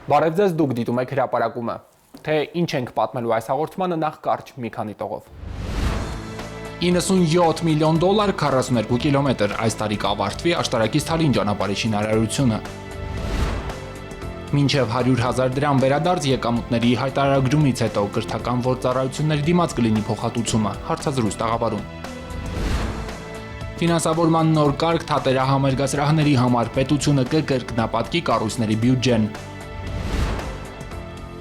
Բարև ձեզ, դուք դիտում եք հրապարակումը, թե ինչ ենք պատմելու այս հաղորդմանը նախ կարճ մի քանի տողով։ 97 միլիոն դոլար 42 կիլոմետր այս տարի կավարտվի աշտարակից Թալին ճանապարհի շինարարությունը։ Մինչև 100,000 դրամ վերադարձ եկամուտների հայտարարագրումից հետո կրթական գործառույթների դիմաց կլինի փոխհատուցումը, հարցազրույց տաղավարում։ Ֆինանսավորման նոր կարգ թատերահամերգասրահների համար պետությունը կկրկնապատկի կառույցների բյուջեն։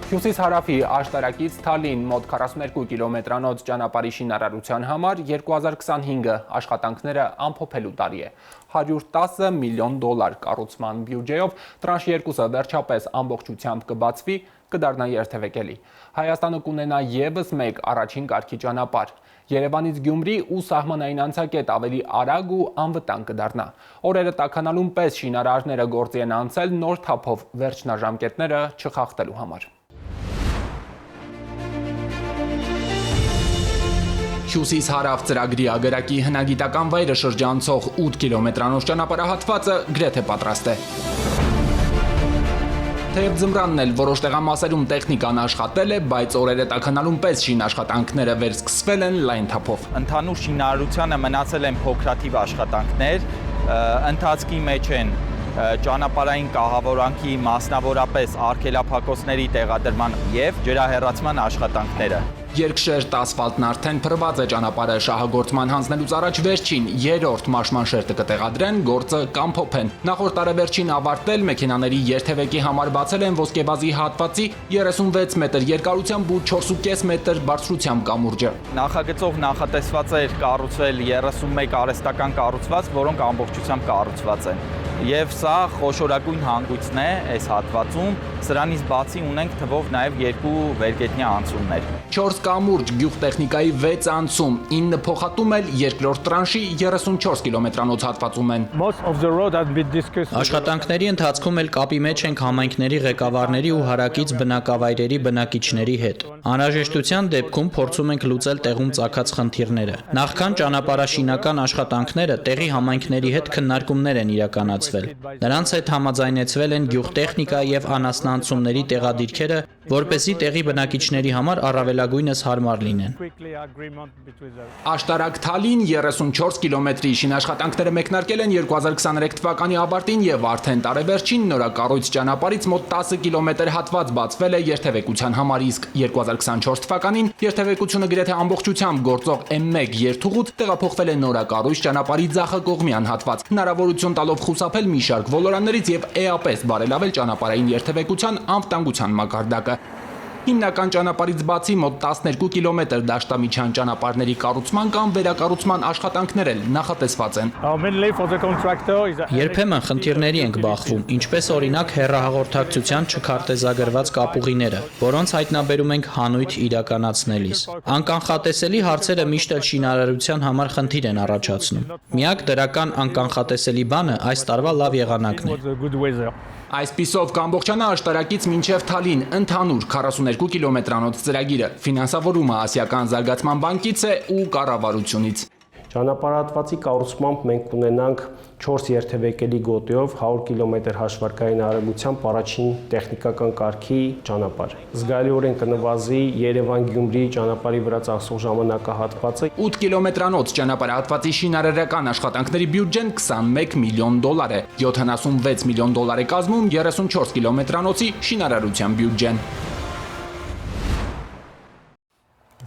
Հյուսիս-հարավի աշտարակից Թալին մոտ 42 կիլոմետրանոց ճանապարհի շինարարության համար 2025 աշխատանքները ամփոփելու տարի է։ 110 միլիոն դոլար կառուցման բյուջեով տրանշ 2-ը վերջապես ամբողջությամբ կբացվի, կդառնա երթևեկելի։ Հայաստանը կունենա ևս մեկ առաջին կարգի ճանապարհ։ Երևանից Գյումրի ու սահմանային անցակետ ավելի արագ ու անվտանգ կդառնա։ Օրերը տաքանալուն պես շինարարները գործի են անցել նոր թափով վերջնաժամկետները չխախտելու համար։ Հյուսիս-հարավ ծրագրի ագերակի հնագիտական վայրը շրջանցող 8 կիլոմետրանոց ճանապարհահատվածը գրեթե պատրաստ է։ Թեև ձմռանն էլ որոշ տեղամասերում տեխնիկան աշխատել է, բայց օրերը տաքանալուն պես շինաշխատանքները վերսկսվել են լայն թափով։ Ընդհանուր շինարարությանը մնացել են փոքրաթիվ աշխատանքներ, ընթացքի մեջ են ճանապարհային կահավորանքի մասնավորապես արգելափակոցների տեղադրման և ջրահեռացման աշխատանքները։ Երկշերտ ասֆալտն արդեն փրված է, ճանապարհը շահագործման հանձնելուց առաջ վերջին երրորդ մաշման շերտը կտեղադրեն, գործը կամփոփեն։ Նախորդ տարեվերջին ավարտել մեքենաների երթևեկի համար բացել են ոսկեբազի հատվածի 36 մետր երկարությամբ ու 4.5 մետր բարձրությամբ կամուրջը։ Նախագծով նախատեսված էր կառուցվել 31 արհեստական կառուցվածք, որոնք ամբողջությամբ կառուցված են։ Եվ սա խոշորագույն հանգույցն է այս հատվածում, սրանից բացի ունենք թվով նաև 2 վերգետնյա անցումներ։ 4 կամուրջ, գյուղտեխնիկայի 6 անցում, 9 փոխատում էլ երկրորդ տրանշի 34 կիլոմետրանոց հատվածում են։ Աշխատանքների ընթացքում էլ կապի մեջ ենք համայնքների ղեկավարների ու հարակից բնակավայրերի բնակիչների հետ։ Անհրաժեշտության դեպքում փորձում ենք լուծել տեղում ծագած խնդիրները։ Նախքան ճանապարհաշինական աշխատանքները տեղի համայնքների հետ քննարկումներ են իրականացվել։ Նրանց հետ համաձայնեցվել են գյուղտեխնիկա եւ անասնանցումների տեղադիրքերը, որպեսզի տեղի բնակիչների համար առավելագույնս հարմար լինեն։ Աշտարակ Թալին 34 կիլոմետրի շինաշխատանքները մեկնարկել են 2023 թվականի ավարտին եւ արդեն տարեվերջին նորակառույց ճանապարհից մոտ 10 կիլոմետր հատված բացվել է երթևեկության համար, իսկ 2024 թվականին երթևեկությունը գրեթե ամբողջությամբ գործող M1 երթուղուց տեղափոխվել է նորակառույց ճանապարհի ձախակողմյան հատված, հնարավորություն տալով խուսափել մի շարք ոլորաններից եւ էապես բարելավել ճանապարհային երթևեկության անվտանգության մակարդակը։ Հիմնական ճանապարհից բացի մոտ 12 կիլոմետր դաշտամիջյան ճանապարհների կառուցման կամ վերակառուցման աշխատանքներ էլ նախատեսված են։ Երբեմն խնդիրների ենք բախվում, ինչպես օրինակ հեռահաղորդակցության չքարտեզագրված կապուղիները, որոնց հայտնաբերում ենք հանույթ իրականացնելիս։ Անկանխատեսելի հարցերը միշտ էլ շինարարության համար խնդիր են առաջացնում։ Միակ դրական անկանխատեսելի բանը այս տարվա լավ եղանակն է։ Այսպիսով կամբողջանա աշտարակից մինչև Թալին ընդհանուր 42 կիլոմետրանոց ծրագիրը, ֆինանսավորումը Ասիական զարգացման բանկից է ու կառավարությունից։ Ճանապարհատվածի կառուցմամբ մենք ունենանք 4 երթևեկելի գոտիով 100 կիլոմետր հաշվարկային արագությամբ առաջին տեխնիկական կարգի ճանապարհ։ Զգալիորեն կնվազի Երևան-Գյումրի ճանապարհի վրա ծախսող ժամանակահատվածը։ 8 կիլոմետրանոց ճանապարհատվածի շինարարական աշխատանքների բյուջեն 21 միլիոն դոլար է, 76 միլիոն դոլար է կազմում 34 կիլոմետրանոցի շինարարության բյուջեն։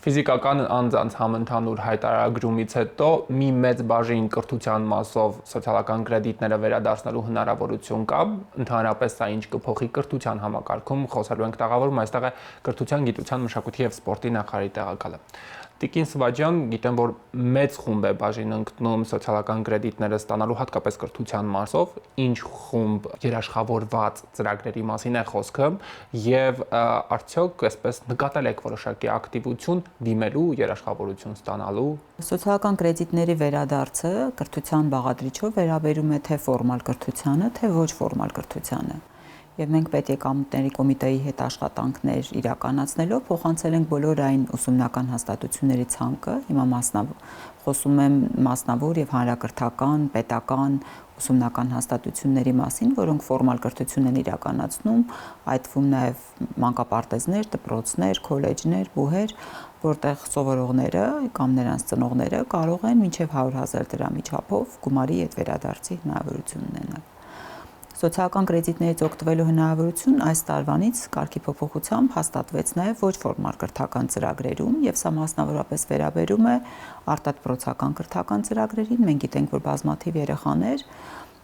Ֆիզիկական անձանց համընդհանուր հայտարարագրումից հետո մի մեծ բաժին կրթության մասով սոցիալական կրեդիտները վերադարձնելու հնարավորություն կա, ընդհանրապես սա ինչ կփոխի կրթության համակարգում, խոսելու ենք տաղավարում, այստեղ է կրթության, գիտության, մշակույթի եւ սպորտի նախարարի տեղակալը։ Տիկին Սվաջյան, գիտեմ, որ մեծ խումբ է բաժին ընկնում սոցիալական կրեդիտները ստանալու հատկապես կրթության մասով, ինչ խումբ երաշխավորված ծրագրերի մասին է խոսքը եւ արդյոք այսպես նկատել եք որոշակի ակտիվություն դիմելու երաշխավորություն ստանալու։ Սոցիալական կրեդիտների վերադարձը կրթության բաղադրիչով վերաբերում է թե ֆորմալ կրթությանը, թե ոչ ֆորմալ կրթությանը։ եւ մենք պետեկամուտների կոմիտեի հետ աշխատանքներ իրականացնելով փոխանցել ենք բոլոր այն ուսումնական հաստատությունների ցանկը, հիմա խոսում եմ մասնավոր եւ հանրակրթական, պետական ուսումնական հաստատությունների մասին, որոնք ֆորմալ կրթություն են իրականացնում, այդ թվում նաեւ մանկապարտեզներ, դպրոցներ, քոլեջներ, բուհեր, որտեղ սովորողները կամ նրանց ծնողները կարող են մինչև 100,000 դրամի չափով գումարի հետ վերադարձի հնարավորություն ունենալ։ Սոցիալական կրեդիտներից օգտվելու հնարավորություն այս տարվանից կարգի փոփոխությամբ հաստատվեց նաև ոչ ֆորմալ կրթական ծրագրերում եւ սա մասնավորապես վերաբերում է արտադրոցական կրթական ծրագրերին։ Մենք գիտենք, որ բազմաթիվ երեխաներ,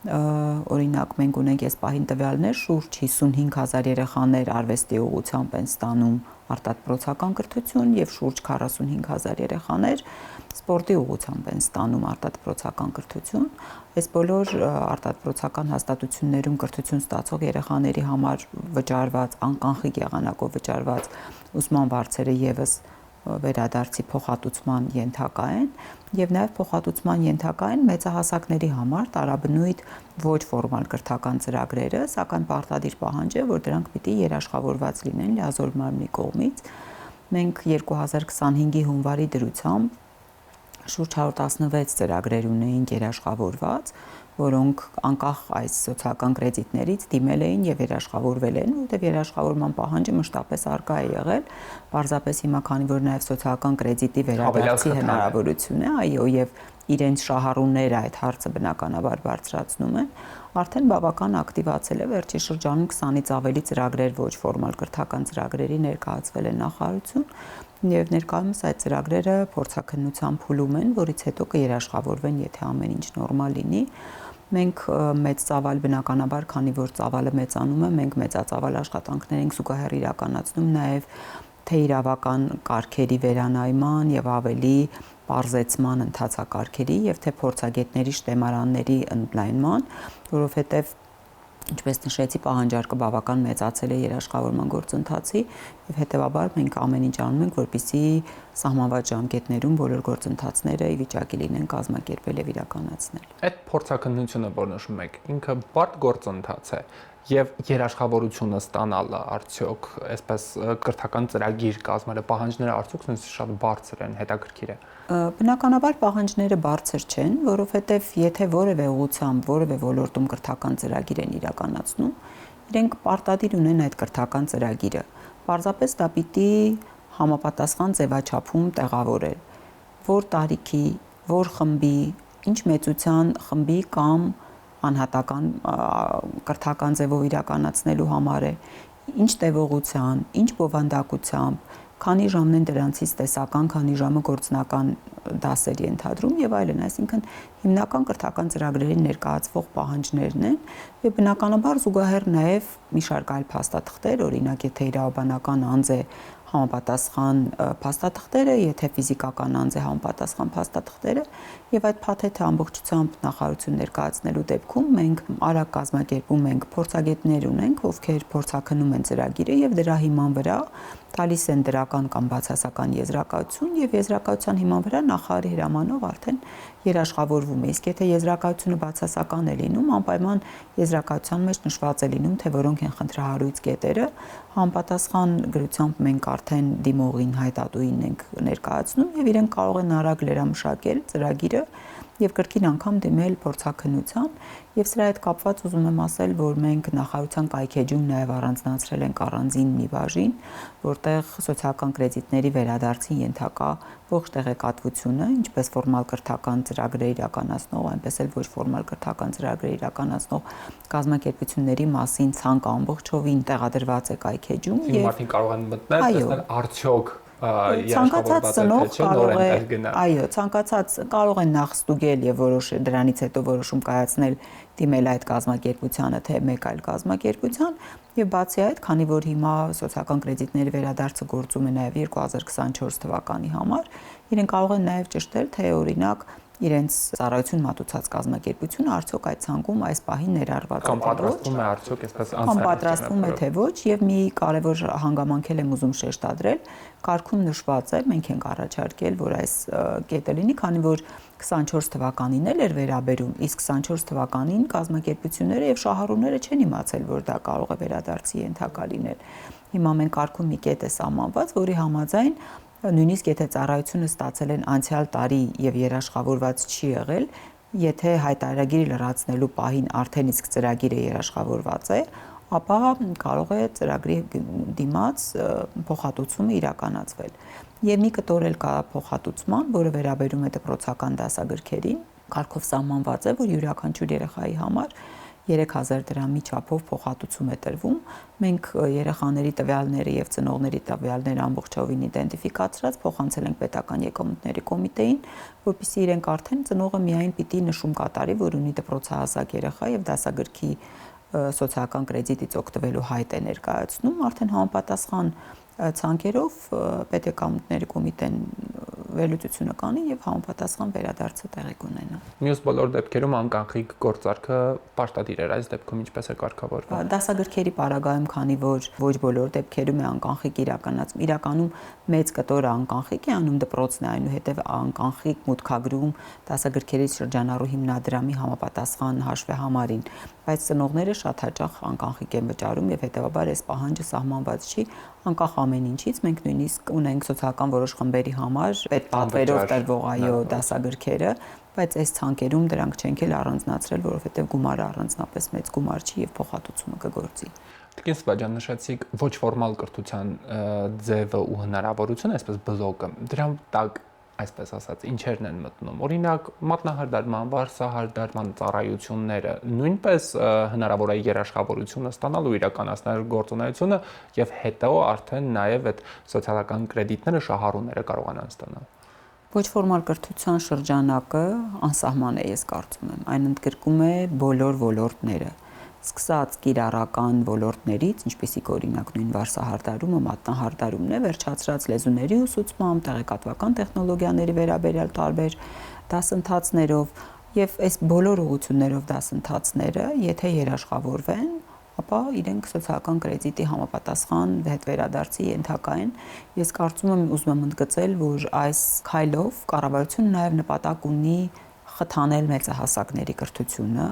օրինակ մենք ունենք այս պահին տվյալներ, շուրջ 55,000 երեխաներ արվեստի ուղղությամբ են ստանում արտադրոցական կրթություն եւ շուրջ 45,000 երեխաներ սպորտի ուղղությամբ են ստանում արտադրոցական կրթություն։ Այս բոլոր արտադրոցական հաստատություններում կրթություն ստացող երեխաների համար վճարված անկանխիկ եղանակով վճարված ուսման վարձերը եւս վերադարձի փոխհատուցման ենթակա են եւ նաեւ փոխհատուցման ենթակա են մեծահասակների համար տարաբնույթ ոչ ֆորմալ կրթական ծրագրերը, սակայն պարտադիր պահանջ է, որ դրանք պիտի երաշխավորված լինեն լիազոր մարմնի կողմից։ Մենք 2025-ի հունվարի դրությամբ շուրջ 116 ծրագրեր ունեինք երաշխավորված, որոնք անկախ այս սոցիալական կրեդիտներից դիմել էին եւ երաշխավորվել են, որտեղ երաշխավորման պահանջը մշտապես արկա է եղել, պարզապես հիմա քանի որ նաեւ սոցիալական կրեդիտի վերադարձի հնարավորություն է, այո, եւ իրենց շահառուները այդ հարցը բնականաբար բարձրացնում են, արդեն բավական ակտիվացել է վերջի շրջանում 20-ից ավելի ծրագրեր ոչ ֆորմալ կրթական ծրագրերի ներկայացվել են նախարարություն եւ ներկայումս այդ ծրագրերը փորձաքննության փուլում են, որից հետո կերաշխավորվեն, եթե ամեն ինչ նորմալ լինի։ Մենք մեծ ծավալ բնականաբար, քանի որ ծավալը մեծանում է, մենք մեծածավալ աշխատանքներ ենք զուգահեռ իրականացնում նաեւ թե իրավական կարգերի վերանայման եւ ավելի պարզեցման ընթացակարգերի եւ թե փորձագետների շտեմարանների ընդլայնման, որովհետեւ ինչպես նշեցի, պահանջարկը բավական մեծացել է երաշխավորման գործընթացի եւ հետեւաբար մենք ամեն ինչ անում ենք, որպեսզի սահմանված ժամկետներում բոլոր գործընթացները ի վիճակի լինեն կազմակերպել եւ իրականացնել։ Այդ փորձաքննությունը, որ նշում եք, ինքը բարդ գործընթաց է եւ երաշխավորությունը ստանալը արդյոք այսպես կրթական ծրագիր կազմելը պահանջները արդյոք շատ բարձր են, հետաքրքիր է։ Բնականաբար պահանջները բարձր չեն, որովհետեւ եթե որևէ ուղղությամբ, որևէ ոլորտում կրթական ծրագիր են իրականացնում, իրենք պարտադիր ունեն այդ կրթական ծրագիրը։ Պարզապես դա պիտի համապատասխան ձևաչափում տեղավորել, որ տարիքի, որ խմբի, ինչ մեծության խմբի կամ անհատական կրթական ձևով իրականացնելու համար է, ինչ տևողության, ինչ բովանդակությամբ, քանի ժամն են դրանցից տեսական, քանի ժամը գործնական դասեր ենթադրում եւ այլն, այսինքն հիմնական կրթական ծրագրերին ներկայացվող պահանջներն են եւ բնականաբար զուգահեռ նաեւ մի շարք այլ փաստաթղթեր, օրինակ եթե իրավաբանական անձ է համապատասխան փաստաթղթերը, եթե ֆիզիկական անձ է համապատասխան փաստաթղթերը եւ այդ փաթեթը ամբողջությամբ նախարարություն ներկայացնելու դեպքում մենք արագ կազմակերպում ենք փորձագետներ ունենք, ովքեր փորձաքննում են ծրագիրը եւ դրա հիման վրա տալիս են դրական կամ բացասական եզրակացություն եւ եզրակացության հիման վրա նախարարի հրամանով արդեն երաշխավորվում է։ Իսկ եթե եզրակացությունը բացասական է լինում, անպայման եզրակացության մեջ նշված է լինում, թե որոնք են խնդրահարույց կետերը, համապատասխան գրությամբ մենք արդեն դիմողին հայտատուին ենք ներկայացնում եւ իրենք կարող են արագ լրամշակել ծրագիրը եւ կրկին անգամ դիմել փորձաքննության եւ սրա հետ կապված ուզում եմ ասել, որ մենք նախարարության կայքեջում նաեւ առանձնացրել ենք առանձին մի բաժին, որտեղ սոցիալական կրեդիտների վերադարձին ենթակա ողջ տեղեկատվությունը, ինչպես ֆորմալ կրթական ծրագրեր իրականացնող, այնպես էլ ոչ ֆորմալ կրթական ծրագրեր իրականացնող կազմակերպությունների մասին ցանկ ամբողջովին տեղադրված է կայքեջում եւ մարդիկ կարող են մտնել, տեսնել արդյոք ցանկացած ծնող կարող է, այո, ցանկացած կարող են նախ ստուգել եւ դրանից հետո որոշում կայացնել դիմել այդ կազմակերպությանը թե մեկ այլ կազմակերպության եւ բացի այդ, քանի որ հիմա սոցիալական կրեդիտների վերադարձը գործում է նաեւ 2024 թվականի համար, իրենք կարող են նաեւ ճշտել, թե օրինակ իրենց ծառայություն մատուցած կազմակերպությունը արդյոք այդ ցանկում այս պահին ներառված է, կամ պատրաստվում է արդյոք այսպես կամ պատրաստվում է թե ոչ, եւ մի կարևոր հանգամանքել եմ ուզում շեշտադրել, կարգում նշված է, մենք ենք առաջարկել, որ այս կետը լինի, քանի որ 24 թվականին էր վերաբերում, իսկ 24 թվականին կազմակերպությունները եւ շահառուները չեն իմացել, որ դա կարող է վերադարձի ենթակա լինել։ Հիմա մենք կարգում մի կետ է սահմանված, որի համաձայն նույնիսկ եթե ծառայությունը ստացել են անցյալ տարի եւ երաշխավորված չի եղել, եթե հայտարարագիրը լրացնելու պահին արդեն իսկ ծրագիրը երաշխավորված է, ապա կարող է ծրագրի դիմաց փոխհատուցումը իրականացվել։ Եվ մի կտոր էլ կա փոխհատուցման, որը վերաբերում է դպրոցական դասագրքերին, կարգով սահմանված է, որ յուրաքանչյուր երեխայի համար 3000 դրամի չափով փոխհատուցում է տրվում։ Մենք երեխաների տվյալները եւ ծնողների տվյալները ամբողջովին իդենտիֆիկացրած փոխանցել ենք պետական եկամուտների կոմիտեին, որպեսզի իրենք արդեն ծնողը միայն պիտի նշում կատարի, որ ունի դպրոցահասակ երեխա եւ դասագրքի սոցիալական կրեդիտից օգտվելու հայտ է ներկայացնում, արդեն համապատասխան ցանկերով պետեկամուտների կոմիտեն վերլուծությունը կանի եւ համապատասխան վերադարձը տեղի կունենա։ Մյուս բոլոր դեպքերում անկանխիկ գործարքը պարտադիր էր, այս դեպքում ինչպես է կարգավորվում։ Դասագրքերի պարագայում, քանի որ ոչ բոլոր դեպքերում է անկանխիկ իրականացում, իրականում մեծ կտորը անկանխիկ է անում դպրոցն է, այնուհետև անկանխիկ մուտքագրում դասագրքերի շրջանառու հիմնադրամի համապատասխան հաշվեհամարին, բայց ծնողները շատ հաճախ անկանխիկ են վճարում եւ հետեւաբար այս պահանջը սահմանված չի, անկախ ամեն ինչից մենք նույնիսկ ունենք սոցիալական որոշ խմբերի համար պատվերով տրվող այո դասագրքերը, բայց այս ցանկերում դրանք չենք էլ առանձնացրել, որովհետեւ գումարը առանձնապես մեծ գումար չի եւ փոխհատուցումը կգործի։ Տիկին Սպաջան, նշեցիք ոչ ֆորմալ կրթության ձևը ու հնարավորությունը, այսպես բլոկը, դրան տակ այսպես ասած, ինչերն են մտնում։ Օրինակ, մատնահարդարման, վարսահարդարման ծառայությունները նույնպես հնարավոր է երաշխավորությունը ստանալ ու իրականացնել գործունեությունը եւ հետո արդեն նաեւ այդ սոցիալական կրեդիտները շահառուները կարողանան ստանալ։ Ոչ ֆորմալ կրթության շրջանակը անսահման է, ես կարծում եմ։ Այն ընդգրկում է բոլոր ոլորտները, սկսած կիրառական ոլորտներից, ինչպիսիք օրինակ նույն վարսահարդարումը, մատնահարդարումն է, վերջացրած լեզուների ուսուցմամբ, տեղեկատվական տեխնոլոգիաների վերաբերյալ տարբեր դասընթացներով եւ այս բոլոր ուղղություններով դասընթացները, եթե երաշխավորվեն, ապա իրենք սոցիալական կրեդիտի համապատասխան հետ վերադարձի ենթակա են։ Ես կարծում եմ, ուզում եմ ընդգծել, որ այս քայլով կառավարությունը նաեւ նպատակ ունի խթանել մեծահասակների կրթությունը,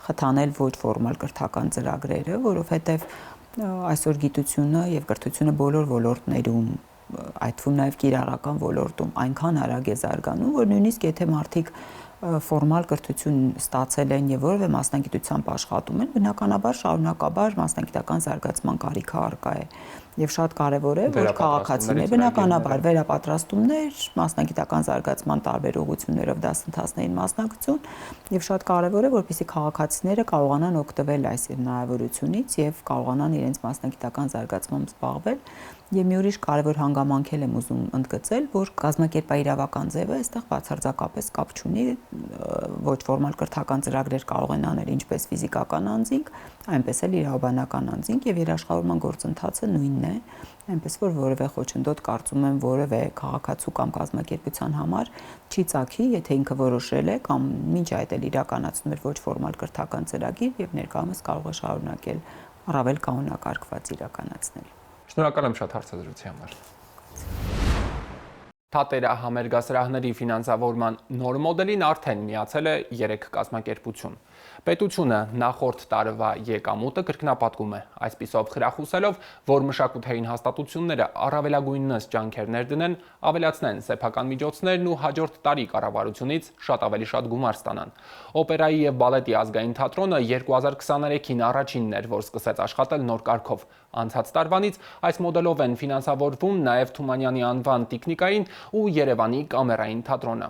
խթանել ոչ ֆորմալ կրթական ծրագրերը, որովհետև այսօր գիտությունը եւ կրթությունը բոլոր ոլորտներում, այդ թվում նաեւ կիրառական ոլորտում այնքան արագ է զարգանում, որ նույնիսկ եթե մարդիկ ֆորմալ կրթություն ստացել են եւ որևէ մասնագիտությամբ աշխատում են, բնականաբար շարունակաբար մասնագիտական զարգացման կարիքը առկա է։ Եվ շատ կարևոր է, որ քաղաքացիները բնականաբար վերապատրաստումներ, մասնագիտական զարգացման տարբեր ուղղություններով դասընթացներին մասնակցություն, եւ շատ կարևոր է, որպեսզի քաղաքացիները կարողանան օգտվել այս հնարավորությունից եւ կարողանան իրենց մասնագիտական զարգացմամբ զբաղվել։ Եվ մի ուրիշ կարևոր հանգամանքել եմ ուզում ընդգծել, որ կազմակերպաիրավական ձևը այստեղ բացարձակապես կապ չունի, ոչ ֆորմալ կրթական ծրագրեր կարող են անել ինչպես ֆիզիկական անձինք, այնպես էլ իրավաբանական անձինք եւ երաշխավորման գործընթացը նույնն է, այնպես որ որևէ խոչընդոտ կարծում եմ որևէ քաղաքացու կամ կազմակերպության համար չի ծագի, եթե ինքը որոշել է կամ մինչ այդ էլ իրականացնում էր ոչ ֆորմալ կրթական ծրագիր եւ ներկայումս կարող է շարունակել առավել կանոնակարգված իրականացնել։ Շնորհակալ եմ շատ հարցազրույցի համար։ Թատերա համերգասրահների ֆինանսավորման նոր մոդելին արդեն միացել է 3 կազմակերպություն։ Պետությունը նախորդ տարվա եկամուտը կրկնապատկում է, այսպիսով խրախուսելով, որ մշակութային հաստատությունները առավելագույնս ջանքեր ներդնեն, ավելացնեն սեփական միջոցներն ու հաջորդ տարի կառավարությունից շատ ավելի շատ գումար ստանան։ Օպերայի եւ բալետի ազգային թատրոնը 2023-ին առաջինն էր, որ սկսեց աշխատել նոր կարգով։ Անցած տարվանից այս մոդելով են ֆինանսավորվում նաև Թումանյանի անվան տիկնիկային ու Երևանի կամերային թատրոնը։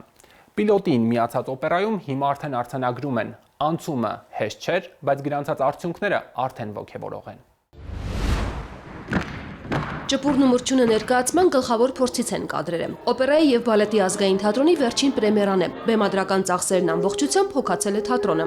Պիլոտին միացած օպերայում հիմա արդեն արձանագրում են։ Անցումը հեշտ չէր, բայց գրանցած արդյունքները արդեն ոգևորող են։ Ճպուրն ու մրջյունը ներկայացման գլխավոր փորձից են կադրերը։ Օպերայի եւ բալետի ազգային թատրոնի վերջին պրեմիերան է։ Բեմադրական ծախսերն ամբողջությամբ հոգացել է թատրոնը։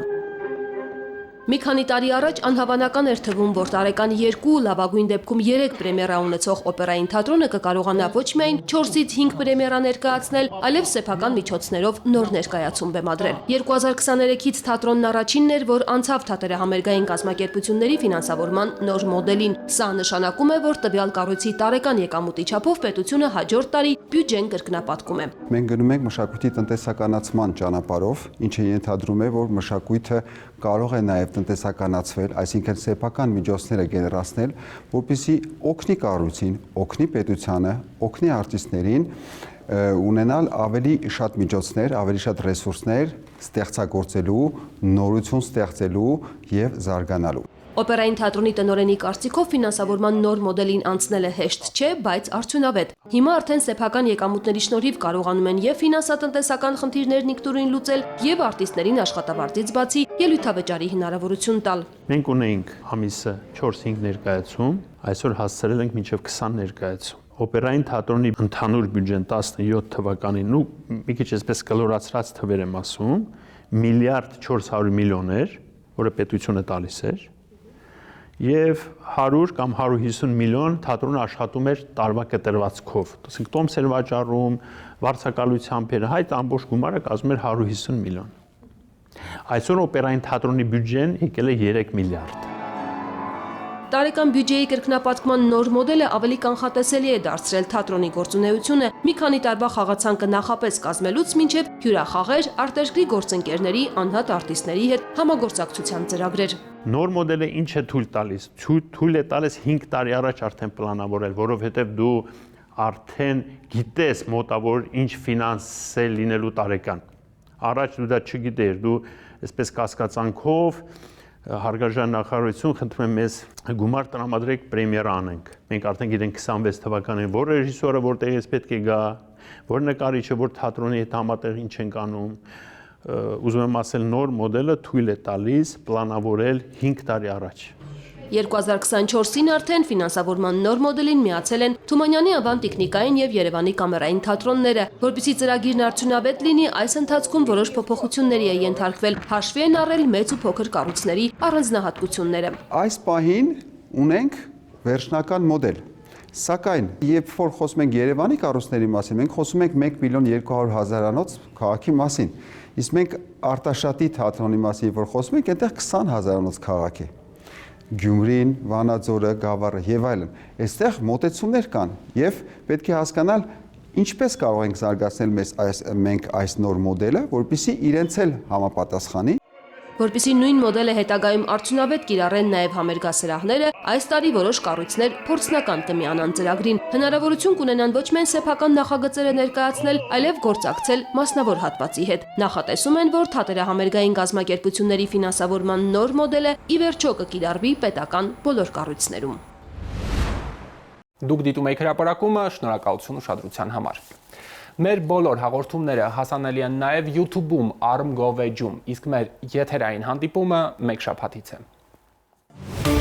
Մի քանի տարի առաջ անհավանական էր թվում, որ տարեկան 2, լավագույն դեպքում 3 պրեմիերա ունեցող օպերային թատրոնը կկարողանա ոչ միայն 4-ից 5 պրեմիերա ներկայացնել, այլև սեփական միջոցներով նոր ներկայացում բեմադրել։ 2023-ից թատրոնն առաջինն էր, որ անցավ թատերահամերգային կազմակերպությունների ֆինանսավորման նոր մոդելին։ Սա նշանակում է, որ տվյալ կառույցի տարեկան եկամուտի չափով պետությունը հաջորդ տարի բյուջեն կրկնապատկում է։ Մենք գնում ենք մշակույթի տնտեսականացման ճանապարհով, ինչը ենթադրում է, որ մշակույթը կարող է նաև տնտեսականացվել, այսինքն սեփական միջոցները գեներացնել, որպեսզի օգնի կառույցին, օգնի պետությանը, օգնի արտիստներին ունենալ ավելի շատ միջոցներ, ավելի շատ ռեսուրսներ ստեղծագործելու, նորություն ստեղծելու եւ զարգանալու։ Օպերային թատրոնի տնօրենի կարծիքով ֆինանսավորման նոր մոդելին անցնելը հեշտ չէ, բայց արդյունավետ։ Հիմա արդեն սեփական եկամուտների շնորհիվ կարողանում են եւ ֆինանսատնտեսական խնդիրներն ինքնուրույն լուծել, եւ արտիստներին աշխատավարձից բացի ելույթավճարի հնարավորություն տալ։ Մենք ունեինք ամիսը 4-5 ներկայացում, այսօր հասցրել ենք մինչև 20 ներկայացում։ Օպերային թատրոնի ընդհանուր բյուջեն 17 թվականին, մի քիչ այսպես կլորացրած թվեր եմ ասում, 1.4 միլիարդ էր, որը պետությունը տալիս էր, եւ 100 կամ 150 միլիոն թատրոնը աշխատում էր տարվա կտրվածքով։ Ասենք տոմս էր վաճառում, վարձակալությամբ էր, այդ ամբողջ գումարը կազմում էր 150 միլիոն։ Այսօր օպերային թատրոնի բյուջեն եկել է 3 միլիարդ։ Տարեկան բյուջեի կրկնապատկման նոր մոդելը ավելի կանխատեսելի է դարձրել թատրոնի գործունեությունը մի քանի տարվա խաղացանկը նախապես կազմելուց մինչև հյուրախաղեր, արտերկրի գործընկերների, անհատ արտիստների հետ համագործակցության ծրագրեր։ Նոր մոդելը ինչ է թույլ տալիս։ Թույլ է տալիս 5 տարի առաջ արդեն պլանավորել, որովհետև դու արդեն գիտես մոտավոր ինչ ֆինանսել լինելու տարեկան։ Առաջ դու դա չգիտեիր, դու այսպես կասկածանքով հարգարժան նախարարություն խնդրում եմ մեզ գումար տրամադրեք պրեմիերա անենք։ Մենք արդեն գիտենք 26 թվականին որ ռեժիսորը որտեղից պետք է գա, որ նկարիչը, որ թատրոնի հետ համատեղ ինչ ենք անում։ Ուզում եմ ասել նոր մոդելը թույլ է տալիս պլանավորել 5 տարի առաջ։ 2024-ին արդեն ֆինանսավորման նոր մոդելին միացել են Թումանյանի անվան տիկնիկային եւ Երևանի կամերային թատրոնները, որպեսզի ծրագիրն արդյունավետ լինի, այս ընթացքում որոշ փոփոխությունների է ենթարկվել, հաշվի են առել մեծ ու փոքր կառույցների առանձնահատկությունները։ Այս պահին ունենք վերջնական մոդել։ Սակայն, երբ որ խոսում ենք Երևանի կառույցների մասին, մենք խոսում ենք 1.2 միլիոն քաղաքի մասին։ Իսկ մենք Արտաշատի թատրոնի մասին, որ խոսում ենք, այնտեղ 20,000 քաղաք է։ Գյումրին, Վանաձորը, Գավառը եւ այլն։ Այստեղ մոտեցումներ կան եւ պետք է հասկանալ ինչպես կարող ենք զարգացնել մենք այս նոր մոդելը, որպեսզի իրենց էլ համապատասխանի։ Որպեսզի նույն մոդելը հետագայում արդյունավետ կիրառեն նաև համերգասրահները, այս տարի որոշ կառույցներ փորձնական կմիանան ծրագրին։ Հնարավորություն կունենան ոչ միայն սեփական նախագծերը ներկայացնել, այլև գործակցել մասնավոր հատվածի հետ։ Նախատեսում են, որ թատերահամերգային կազմակերպությունների ֆինանսավորման նոր մոդելը ի վերջո կկիրառվի պետական բոլոր կառույցներում։ Դուք դիտում եք հրապարակումը, շնորհակալություն ուշադրության համար։ Մեր բոլոր հաղորդումները հասանելի են նաև YouTube-ում Arm Go Veg-ում, իսկ մեր եթերային հանդիպումը մեկ շաբաթից է։